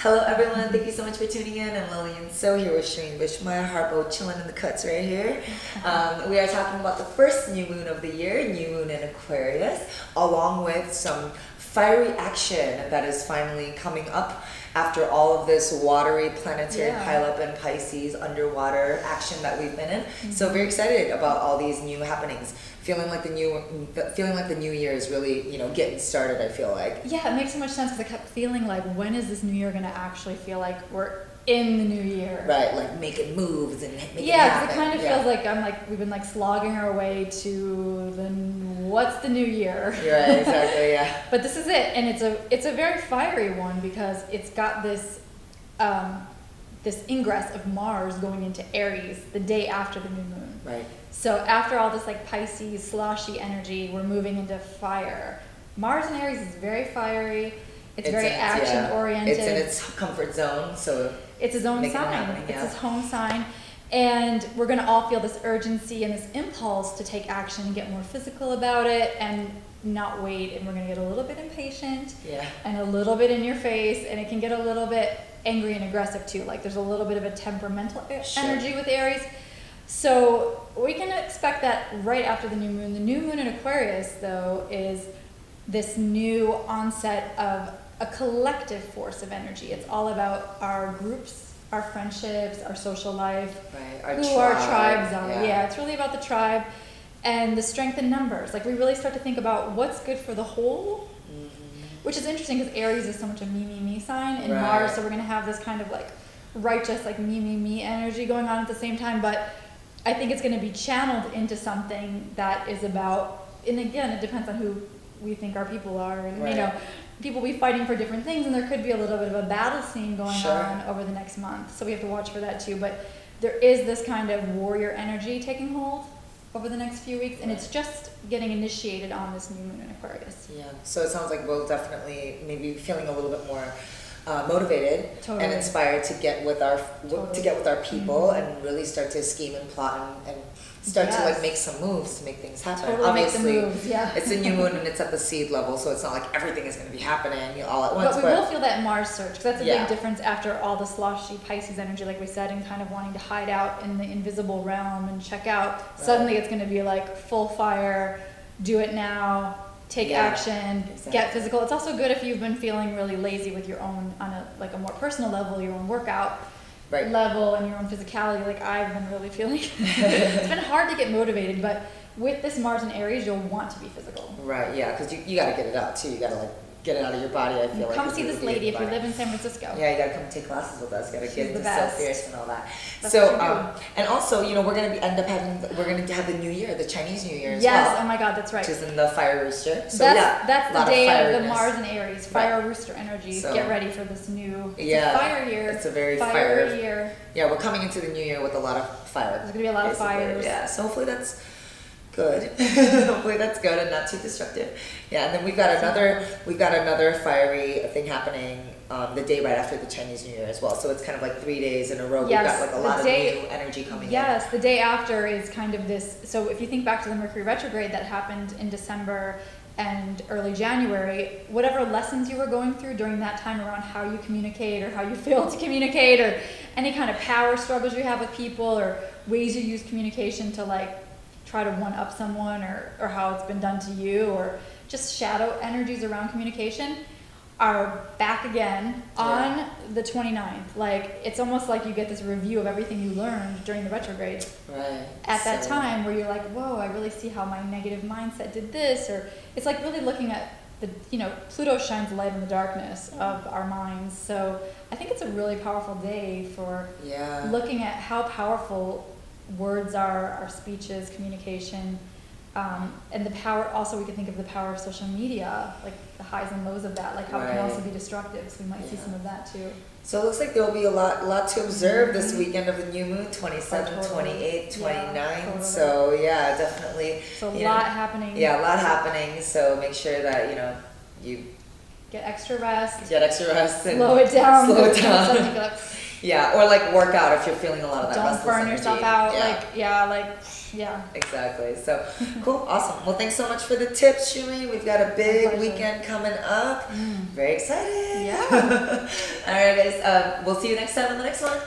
Hello everyone, thank you so much for tuning in. I'm Lillian, so here with Sherene Bishmaya, Harpo, chilling in the cuts right here. We are talking about the first new moon of the year, new moon in Aquarius, along with some fiery action that is finally coming up after all of this watery planetary pileup in Pisces underwater action that we've been in. So very excited about all these new happenings. Feeling like the new year is really, getting started, I feel like. Yeah, it makes so much sense because I kept feeling like, when is this new year going to actually feel like we're in the new year? Right, like making moves and making Yeah, it happen. because it kind of feels like we've been slogging our way to what's the new year? Right, exactly, yeah. But this is it, and it's a very fiery one because it's got this this ingress of Mars going into Aries the day after the new moon. Right. So after all this Pisces sloshy energy, we're moving into fire. Mars in Aries is very fiery. It's very action oriented. It's in its comfort zone, so it's his own sign. It's his home sign. And we're going to all feel this urgency and this impulse to take action and get more physical about it and not wait. And we're going to get a little bit impatient and a little bit in your face. And it can get a little bit angry and aggressive too. Like there's a little bit of a temperamental energy with Aries. So we can expect that right after the new moon. The new moon in Aquarius, though, is this new onset of a collective force of energy. It's all about our groups, our friendships, our social life, our tribes are. Yeah, it's really about the tribe and the strength in numbers. Like we really start to think about what's good for the whole, which is interesting because Aries is so much a me, me, me sign in Mars. So we're going to have this kind of righteous, me, me, me energy going on at the same time. But I think it's going to be channeled into something that is about, and again, it depends on who we think our people are. And, people will be fighting for different things, and there could be a little bit of a battle scene going on over the next month. So we have to watch for that too. But there is this kind of warrior energy taking hold over the next few weeks, and it's just getting initiated on this new moon in Aquarius. Yeah, so it sounds like we'll definitely maybe feeling a little bit more motivated and inspired to get with our people and really start to scheme and plot and start to make some moves to make things happen. Obviously, it's a new moon and it's at the seed level, so it's not like everything is going to be happening all at once. But we will feel that Mars surge, because that's a big difference after all the sloshy Pisces energy, like we said, and kind of wanting to hide out in the invisible realm and check out. Suddenly it's going to be full fire, do it now, take action, get physical. It's also good if you've been feeling really lazy with your own, on a more personal level, your own workout level and your own physicality. I've been really feeling, it's been hard to get motivated, but with this Mars in Aries, you'll want to be physical. Right, yeah, because you got to get it out too. You got to get it out of your body, I feel like. Come see this lady if you live in San Francisco. Yeah, you got to come take classes with us. You got to get into self-fierce and all that. That's and also, we're going to we're going to have the New Year, the Chinese New Year as well. Yes, oh my God, that's right. Which is in the fire rooster. So that's the day of the Mars and Aries, fire rooster energy. So, get ready for this new fire year. It's a very fire year. Yeah, we're coming into the New Year with a lot of fire. There's going to be a lot of fires. Yeah, so hopefully that's good. Hopefully that's good and not too destructive. Yeah, and then we've got another fiery thing happening the day right after the Chinese New Year as well. So it's kind of 3 days in a row. Yes, we've got a lot of new energy coming in. Yes, the day after is kind of this. So if you think back to the Mercury retrograde that happened in December and early January, whatever lessons you were going through during that time around how you communicate or how you fail to communicate or any kind of power struggles you have with people or ways you use communication to try to one-up someone or how it's been done to you or just shadow energies around communication are back again on the 29th. It's almost like you get this review of everything you learned during the retrograde. Right. At that time where you're whoa, I really see how my negative mindset did this. Or it's really looking at Pluto shines light in the darkness of our minds. So I think it's a really powerful day for looking at how powerful words are, our speeches, communication, and the power. Also, we could think of the power of social media, the highs and lows of that, how it can also be destructive. So we might see some of that too. So it looks like there will be a lot to observe this weekend of the new moon, 27th, 28th, 29th. Totally. So definitely. So a lot happening. Yeah, a lot happening. So make sure that you get extra rest. And slow it down. Yeah, or like work out if you're feeling a lot of that Don't restless burn energy. yourself out. Yeah. Yeah. Exactly. So cool, awesome. Well, thanks so much for the tips, Sherene. We've got a big pleasure. weekend coming up. Very excited. Yeah. All right, guys. We'll see you next time on the next one.